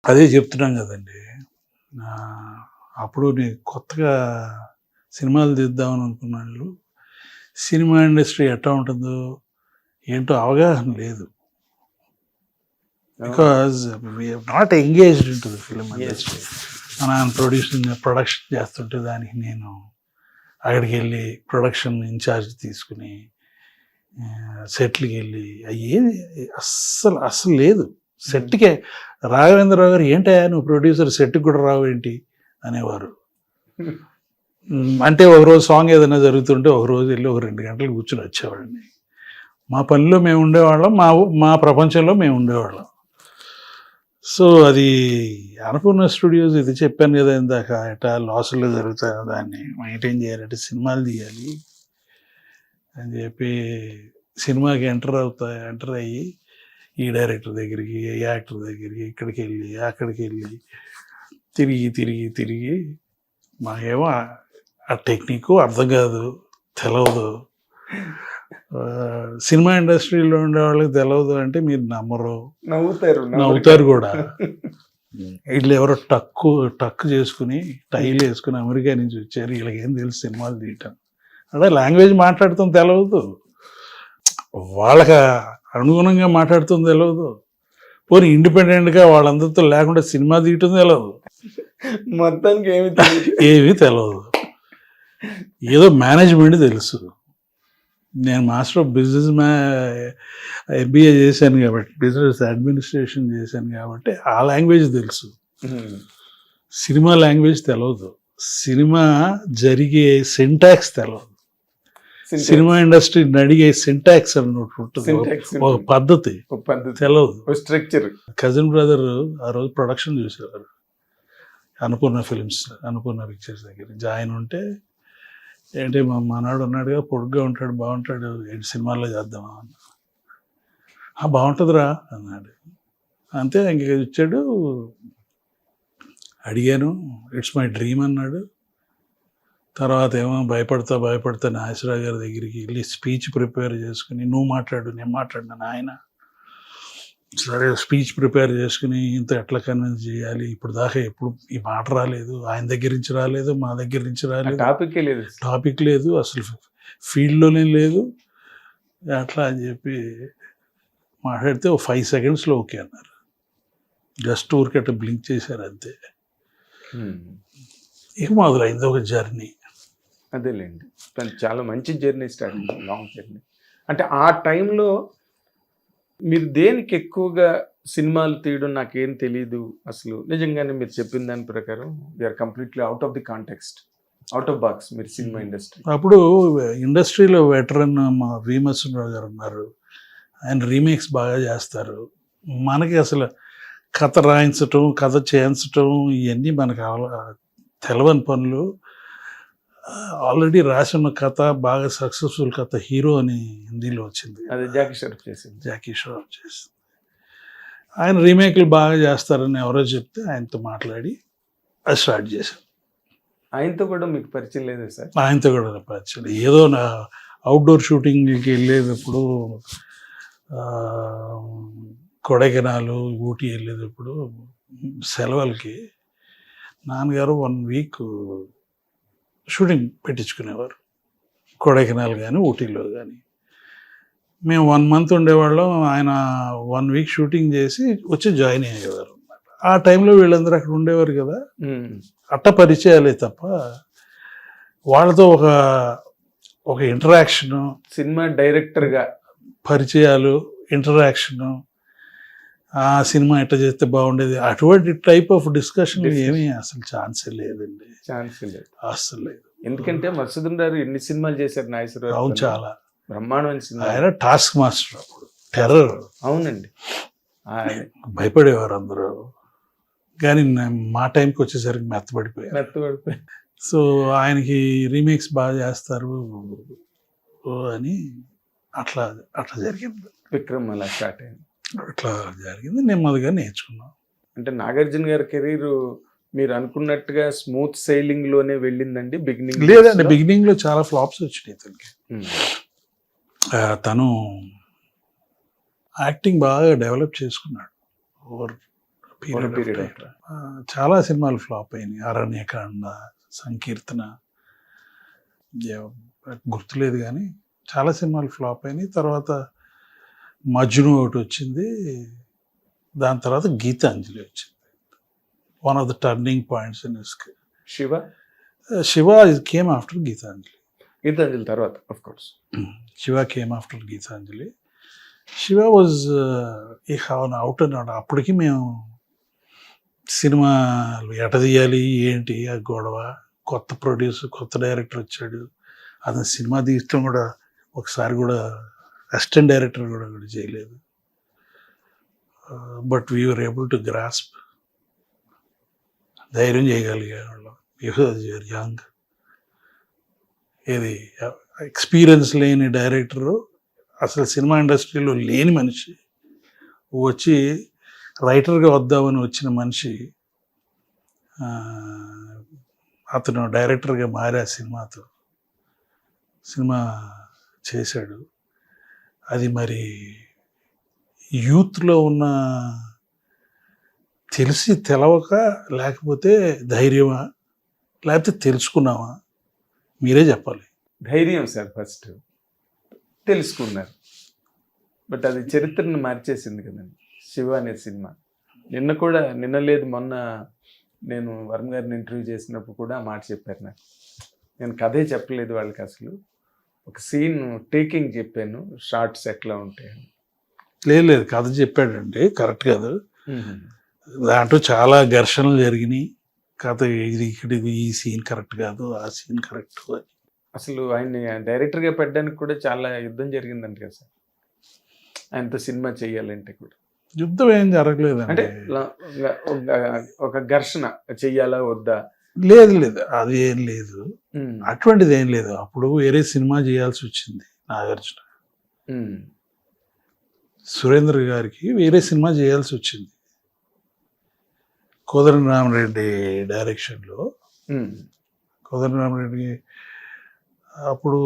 అదే చెప్తున్నాం కదండి. అప్పుడు నేను కొత్తగా సినిమాలు తీద్దామని అనుకున్న వాళ్ళు సినిమా ఇండస్ట్రీ ఎట్లా ఉంటుందో ఏంటో అవగాహన లేదు. Because we are not engaged in to the film industry. మనం ప్రొడక్షన్ చేస్తుంటే దానికి నేను అక్కడికి వెళ్ళి ప్రొడక్షన్ ఇన్ఛార్జ్ తీసుకుని సెట్లకి వెళ్ళి ఏది అస్సలు లేదు. సెట్కే రాఘవేంద్రరావు గారు ఏంటయ్యా నువ్వు ప్రొడ్యూసర్ సెట్కి కూడా రావు ఏంటి అనేవారు. అంటే ఒకరోజు సాంగ్ ఏదైనా జరుగుతుంటే ఒకరోజు వెళ్ళి ఒక 2 గంటలు కూర్చొని వచ్చేవాడిని. మా పనిలో మేము ఉండేవాళ్ళం, మా ప్రపంచంలో మేము ఉండేవాళ్ళం. సో అది అన్నపూర్ణ స్టూడియోస్ ఇది చెప్పాను కదా ఇందాక, ఎట్లా లాసులు జరుగుతాయో దాన్ని మెయింటైన్ చేయాలంటే సినిమాలు తీయాలి అని చెప్పి సినిమాకి ఎంటర్ అయ్యి ఈ డైరెక్టర్ దగ్గరికి, ఈ యాక్టర్ దగ్గరికి, ఇక్కడికి వెళ్ళి అక్కడికి వెళ్ళి తిరిగి మాకేమో ఆ టెక్నిక్ అర్థం కాదు, తెలవదు. సినిమా ఇండస్ట్రీలో ఉండే వాళ్ళకి తెలవదు అంటే మీరు నమ్మరు, నవ్వుతారు కూడా. వీళ్ళు ఎవరో టక్కు చేసుకుని టైలు వేసుకుని అమెరికా నుంచి వచ్చారు, వీళ్ళకి ఏం తెలుసు సినిమాలు తీయటం అంటే లాంగ్వేజ్ మాట్లాడటం తెలవదు, వాళ్ళకి అనుగుణంగా మాట్లాడుతుంది తెలియదు, పోనీ ఇండిపెండెంట్గా వాళ్ళందరితో లేకుండా సినిమా తీయటం తెలియదు, మొత్తానికి ఏమీ తెలియదు. ఏదో మేనేజ్మెంట్ తెలుసు. నేను మాస్టర్ ఆఫ్ బిజినెస్ MBA చేశాను కాబట్టి, బిజినెస్ అడ్మినిస్ట్రేషన్ చేశాను కాబట్టి ఆ లాంగ్వేజ్ తెలుసు. సినిమా లాంగ్వేజ్ తెలియదు, సినిమా జరిగే సింటాక్స్ తెలియదు, సినిమా ఇండస్ట్రీ అడిగే సింటాక్స్ అన్నట్టు ఉంటుంది, ఒక పద్ధతి తెలియదు, స్ట్రక్చర్. కజిన్ బ్రదర్ ఆ రోజు ప్రొడక్షన్ చూసేవారు అన్నపూర్ణ పిక్చర్స్ దగ్గర జాయిన్ ఉంటే, ఏంటి మా మనవాడు ఉన్నాడుగా పొడుగ్గా ఉంటాడు బాగుంటాడు ఏంటి సినిమాల్లో చేద్దామా అన్న, బాగుంటుందిరా అన్నాడు. అంతే ఇంక ఇచ్చాడు, అడిగాను, ఇట్స్ మై డ్రీమ్ అన్నాడు. తర్వాత ఏమో భయపడతా నాగేశ్వరరావు గారి దగ్గరికి వెళ్ళి స్పీచ్ ప్రిపేర్ చేసుకుని, నువ్వు మాట్లాడు నేను మాట్లాడినాను ఆయన, సరే స్పీచ్ ప్రిపేర్ చేసుకుని ఇంత ఎట్లా కన్విన్స్ చేయాలి, ఇప్పుడు దాకా ఎప్పుడు ఈ మాట రాలేదు, ఆయన దగ్గర నుంచి రాలేదు, మా దగ్గర నుంచి రాలేదు, టాపిక్ లేదు, అసలు ఫీల్డ్లోనే లేదు, అట్లా అని చెప్పి మాట్లాడితే 5 సెకండ్స్లో ఓకే అన్నారు. జస్ట్ ఊరికట్ట బ్లింక్ చేశారు అంతే. ఇక మొదలైంది ఒక జర్నీ. అదేలేండి, చాలా మంచి జర్నీ స్టార్ట్, లాంగ్ జర్నీ. అంటే ఆ టైంలో మీరు దేనికి ఎక్కువగా సినిమాలు తీయడం నాకేం తెలీదు అసలు, నిజంగానే మీరు చెప్పిన దాని ప్రకారం we are completely out of the context, out of box మీరు సినిమా ఇండస్ట్రీ. అప్పుడు ఇండస్ట్రీలో వెటరన్ మా వీమర్శనరావు గారు ఉన్నారు, ఆయన రీమేక్స్ బాగా చేస్తారు. మనకి అసలు కథ రాయించటం, కథ చేయించటం ఇవన్నీ మనకు తెలవని పనులు. ఆల్రెడీ రాసి ఉన్న కథ, బాగా సక్సెస్ఫుల్ కథ, హీరో అని హిందీలో వచ్చింది, అది జాకీ షరాఫ్ చేసింది. ఆయన రీమేక్లు బాగా చేస్తారని ఎవరో చెప్తే ఆయనతో మాట్లాడి అది స్టార్ట్ చేశాను. ఆయనతో కూడా మీకు పరిచయం లేదు సార్? ఆయనతో కూడా పరిచయం. ఏదో నా అవుట్డోర్ షూటింగ్కి వెళ్ళేటప్పుడు, కొడైకెనాలు, ఊటీ వెళ్ళేటప్పుడు సెలవులకి నాన్నగారు 1 వీక్ షూటింగ్ పెట్టించుకునేవారు, కొడైకెనాల్ కానీ ఊటీలో కానీ. మేము 1 మంత్ ఉండేవాళ్ళం, ఆయన 1 వీక్ షూటింగ్ చేసి వచ్చి జాయిన్ అయ్యేవారు అన్నమాట. ఆ టైంలో వీళ్ళందరూ అక్కడ ఉండేవారు కదా, అట్ట పరిచయాలే తప్ప వాళ్ళతో ఒక ఇంటరాక్షను, సినిమా డైరెక్టర్గా పరిచయాలు, ఇంటరాక్షను, ఆ సినిమా ఎట్లా చేస్తే బాగుండేది, అటువంటి టైప్ ఆఫ్ డిస్కషన్ ఏమీ అసలు ఛాన్సే లేదండి, అసలు లేదు. ఎందుకంటే మధుసూదన్ గారు ఎన్ని సినిమాలు చేశారు నాగేశ్వరరావు? అవును, చాలా బ్రహ్మాండమైన సినిమా. ఆయన టాస్క్ మాస్టర్, అప్పుడు టెర్రర్. అవునండి, భయపడేవారు అందరూ, కానీ మా టైంకి వచ్చేసరికి మెత్తబడిపోయారు. సో ఆయనకి రీమేక్స్ బాగా చేస్తారు అని అట్లా జరిగింది. విక్రమ్ అలా స్టార్ట్ అయింది, అట్లా జరిగింది, నెమ్మదిగా నేర్చుకున్నాం. అంటే నాగార్జున గారి కెరీర్ మీరు అనుకున్నట్టుగా స్మూత్ సైలింగ్ లోనే వెళ్ళిందండి? బిగినింగ్ లేదండి, బిగినింగ్ లో చాలా ఫ్లాప్స్ వచ్చినాయి తనకి. తను యాక్టింగ్ బాగా డెవలప్ చేసుకున్నాడు ఓవర్ పీరియడ్ చాలా సినిమాలు ఫ్లాప్ అయినాయి. అరణ్యకాండ, సంకీర్తన, గుర్తులేదు కానీ చాలా సినిమాలు ఫ్లాప్ అయినాయి. తర్వాత మజ్ను ఒకటి వచ్చింది, దాని తర్వాత గీతాంజలి వచ్చింది. One of the turning points in his Shiva came after Gitanjali తర్వాత of course Shiva came after Gitanjali. Shiva was out అన్నాడు. అప్పటికి మేము సినిమాలు ఎట తీయాలి ఏంటి ఆ గొడవ, కొత్త ప్రొడ్యూసర్ కొత్త డైరెక్టర్ వచ్చాడు, అతను సినిమా తీయటం కూడా ఒకసారి కూడా అసిస్టెంట్ డైరెక్టర్ కూడా చేయలేదు. But we are able to grasp, ధైర్యం చేయగలిగేవాళ్ళం. యూఆర్ యంగ్, ఏది ఎక్స్పీరియన్స్ లేని డైరెక్టరు, అసలు సినిమా ఇండస్ట్రీలో లేని మనిషి వచ్చి రైటర్గా వద్దామని వచ్చిన మనిషి అతను డైరెక్టర్గా మారి ఆ సినిమా చేశాడు. అది మరి యూత్లో ఉన్న తెలిసి తెలవక, లేకపోతే ధైర్యమా, లేకపోతే తెలుసుకున్నావా, మీరే చెప్పాలి. ధైర్యం సార్, ఫస్ట్ తెలుసుకున్నారు. బట్ అది చరిత్రను మార్చేసింది కదండి శివ అనే సినిమా. నిన్న లేదు మొన్న నేను వరుణ్ గారిని ఇంటర్వ్యూ చేసినప్పుడు కూడా మాట చెప్పారు నాకు. నేను కథే చెప్పలేదు వాళ్ళకి, అసలు ఒక సీన్ టేకింగ్ చెప్పాను, షార్ట్స్ ఎట్లా ఉంటాయని. లేదు కథ చెప్పాడండి, కరెక్ట్ కాదు. దాంట్లో చాలా ఘర్షణలు జరిగినాయి. కథ ఇది ఇక్కడ ఈ సీన్ కరెక్ట్ కాదు, ఆ సీన్ కరెక్ట్. అసలు ఆయన్ని డైరెక్టర్గా పెట్టడానికి కూడా చాలా యుద్ధం జరిగిందంట కదా సార్, ఆయనతో సినిమా చేయాలంటే కూడా. యుద్ధం ఏం జరగలేదు అంటే ఒక ఘర్షణ చెయ్యాలా వద్దా? లేదు అది ఏం లేదు, అటువంటిది ఏం లేదు. అప్పుడు వేరే సినిమా చేయాల్సి వచ్చింది నాగార్జున. సురేంద్ర గారికి వేరే సినిమా చేయాల్సి వచ్చింది కోదండరామిరెడ్డి డైరెక్షన్లో. కోదండరామిరెడ్డి అప్పుడు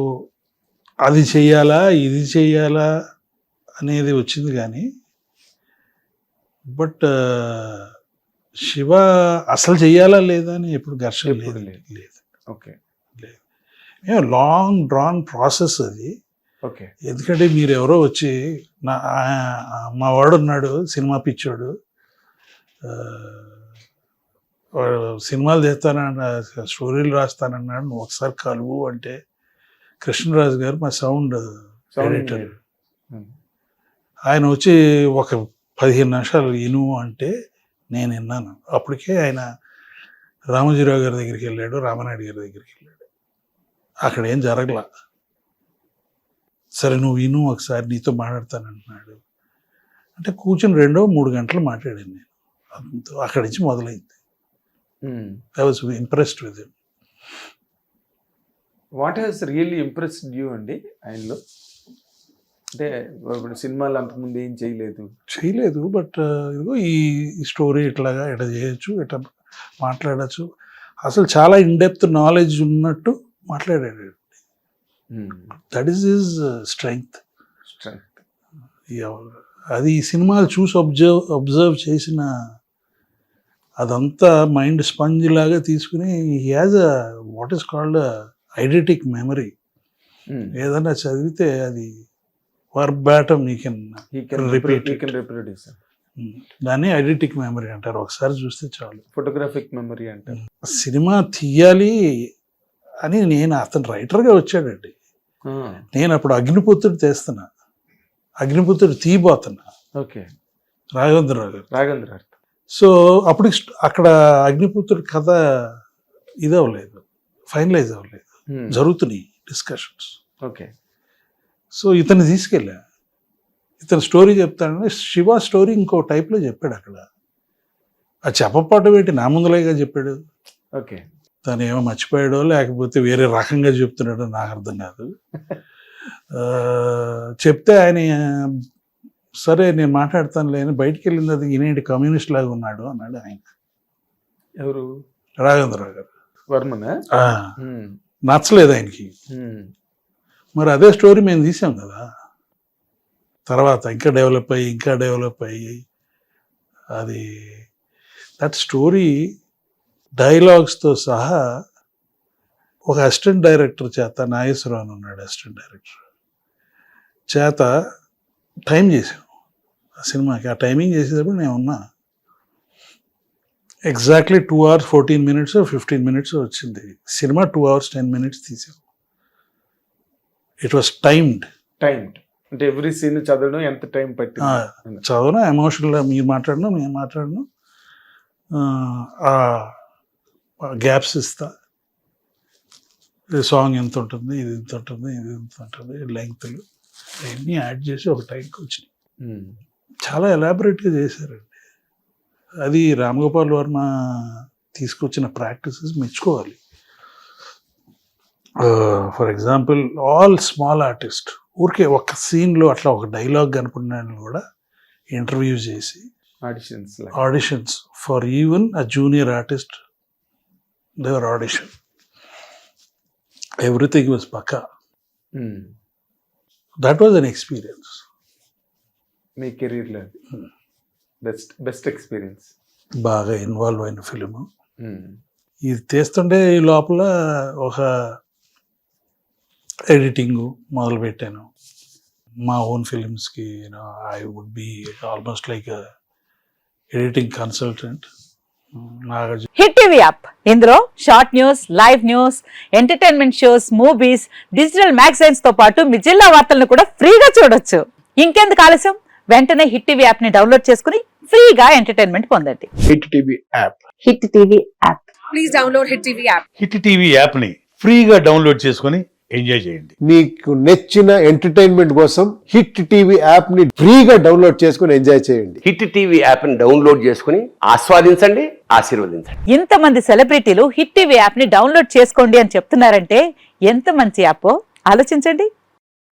అది చెయ్యాలా ఇది చెయ్యాలా అనేది వచ్చింది కానీ, బట్ శివ అసలు చెయ్యాలా లేదా అని ఎప్పుడు ఘర్షణ లేదు. ఓకే, లేదు. లాంగ్ డ్రాన్ ప్రాసెస్ అది. ఓకే, ఎందుకంటే మీరు ఎవరో వచ్చి మా వాడు ఉన్నాడు సినిమా పిచ్చోడు, వాడు సినిమాలు చేస్తానన్న స్టోరీలు రాస్తానన్నాడు, నువ్వు ఒకసారి కలువు అంటే, కృష్ణరాజు గారు మా సౌండ్ ఎడిటర్, ఆయన వచ్చి ఒక 15 నిమిషాలు విను అంటే నేను విన్నాను. అప్పటికే ఆయన రామోజీరావు గారి దగ్గరికి వెళ్ళాడు, రామనాయుడు గారి దగ్గరికి వెళ్ళాడు. అక్కడ ఏం జరగలా. సరే నువ్వు విను ఒకసారి, నీతో మాట్లాడతానంటున్నాడు అంటే కూర్చొని 2-3 గంటలు మాట్లాడాను నేను. అక్కడి నుంచి మొదలైంది. I was impressed with him. What has really impressed you అండి ఆయనలో? అంటే ఇప్పుడు సినిమాలు అంతకుముందు ఏం చేయలేదు, బట్ ఇదిగో ఈ స్టోరీ ఇట్లా చేయొచ్చు, ఇట్లా మాట్లాడచ్చు. అసలు చాలా ఇన్డెప్త్ నాలెడ్జ్ ఉన్నట్టు మాట్లాడాడు. That is his strength. అది ఈ సినిమాలు చూసి అబ్జర్వ్ చేసిన అదంతా మైండ్ స్పంజ్ లాగా తీసుకుని he has a what is called eidetic memory. ఏదన్నా చదివితే అది వర్బాటం దాన్ని ఐడెంటిక్ మెమరీ అంటారు. ఒకసారి చూస్తే చాలు. ఫోటోగ్రాఫిక్ మెమరీ అంటారు. సినిమా తీయాలి అని నేను, అతను రైటర్గా వచ్చాడండి. నేను అప్పుడు అగ్నిపుత్రుడు తీస్తున్నా, అగ్నిపుత్రుడు తీయబోతున్నా. ఓకే, రాఘవేంద్రరావు గారు. సో అప్పుడు అక్కడ అగ్నిపుత్రుడు కథ ఇదవ్వలేదు, ఫైనలైజ్ అవ్వలేదు, జరుగుతున్నాయి డిస్కషన్స్. ఓకే, సో ఇతన్ని తీసుకెళ్ళా, ఇతను స్టోరీ చెప్తాడని శివ స్టోరీ ఇంకో టైప్లో చెప్పాడు. అక్కడ ఆ చెప్పపాటు పెట్టి నా ముందులేగా చెప్పాడు. ఓకే, తను ఏమో మర్చిపోయాడో లేకపోతే వేరే రకంగా చెప్తున్నాడో నాకు అర్థం కాదు. చెప్తే ఆయన సరే నేను మాట్లాడతాను లేని బయటికి వెళ్ళింది, అది ఈయనేంటి కమ్యూనిస్ట్ లాగా ఉన్నాడు అన్నాడు ఆయన. ఎవరు? రాఘవేంద్రరావు గారు. వర్మనా? నచ్చలేదు ఆయనకి. మరి అదే స్టోరీ మేము తీసాం కదా, తర్వాత ఇంకా డెవలప్ అయ్యి అది దట్ స్టోరీ డైలాగ్స్తో సహా ఒక అసిస్టెంట్ డైరెక్టర్ చేత, నాగేశ్వరరావు అని ఉన్నాడు అసిస్టెంట్ డైరెక్టర్ చేత టైం చేసాం ఆ సినిమాకి. ఆ టైమింగ్ చేసేటప్పుడు నేను ఉన్నా. ఎగ్జాక్ట్లీ 2 hours 14 minutes 15 minutes వచ్చింది సినిమా. 2 hours 10 minutes తీసాం. It was timed. అంటే ఎవ్రీ సీన్ చదవడం ఎంత టైం పట్టింది? చదవడం ఎమోషనల్గా మీరు మాట్లాడడం మేము మాట్లాడడం, గ్యాప్స్ ఇస్తా, సాంగ్ ఎంత ఉంటుంది, ఇది ఎంత ఉంటుంది, ఇది ఎంత ఉంటుంది, లెంగ్త్లు అవన్నీ యాడ్ చేసి ఒక టైంకి వచ్చినాయి. చాలా ఎలాబరేట్గా చేశారండి. అది రామ్ గోపాల్ వర్మ తీసుకొచ్చిన ప్రాక్టీసెస్ మెచ్చుకోవాలి. For example all small artist ఊరికే ఒక సీన్లో అట్లా ఒక డైలాగ్ కనుక్కున్నాను కూడా ఇంటర్వ్యూ చేసి auditions for even a junior artist దేవర్ ఆడిషన్. ఎవ్రీథింగ్ వాజ్ పక్కా. That was an experience. మీ కెరీర్లో బెస్ట్ ఎక్స్పీరియన్స్. బాగా ఇన్వాల్వ్ అయిన ఫిలిము. ఇది తీస్తుంటే ఈ లోపల ఒక ఎడిటింగ్ మొదలుపెట్టాను. మా ఓన్ ఫిలిమ్స్కి I would be almost like editing consultant. Hit TV app, ఇందులో short news, live news, entertainment shows, movies, digital magazines తో పాటు మీ జిల్లా వార్తలను కూడా ఫ్రీగా చూడొచ్చు. ఇంకెందుకు ఆలస్యం, వెంటనే హిట్ టీవీ యాప్ ని డౌన్లోడ్ చేసుకుని ఫ్రీగా ఎంటర్టైన్మెంట్ పొందండి. Hit TV app. Hit TV app. Please download hit TV app. Hit TV యాప్ని ఫ్రీగా డౌన్లోడ్ చేసుకొని ఎంజాయ్ చేయండి. మీకు నచ్చిన ఎంటర్టైన్మెంట్ కోసం హిట్ టీవీ యాప్ ని ఫ్రీగా డౌన్లోడ్ చేసుకుని ఎంజాయ్ చేయండి. హిట్ టీవీ యాప్ ని డౌన్లోడ్ చేసుకుని ఆస్వాదించండి, ఆశీర్వదించండి. ఇంతమంది సెలబ్రిటీలు హిట్ టీవీ యాప్ ని డౌన్లోడ్ చేసుకోండి అని చెప్తున్నారంటే ఎంత మంచి యాప్ ఆలోచించండి.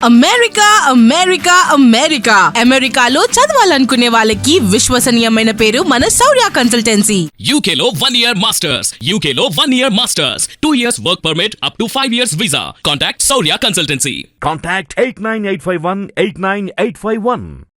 అమెరికా అమెరికా అమెరికా అమెరికాలో చదవాలనుకునే వాళ్ళకి విశ్వసనీయమైన పేరు మన శౌర్య కన్సల్టెన్సీ. UK లో 1 year masters. UK లో 1 year masters. 2 years work permit up to 5 years visa. Contact Saurya Consultancy. Contact 89851 89851.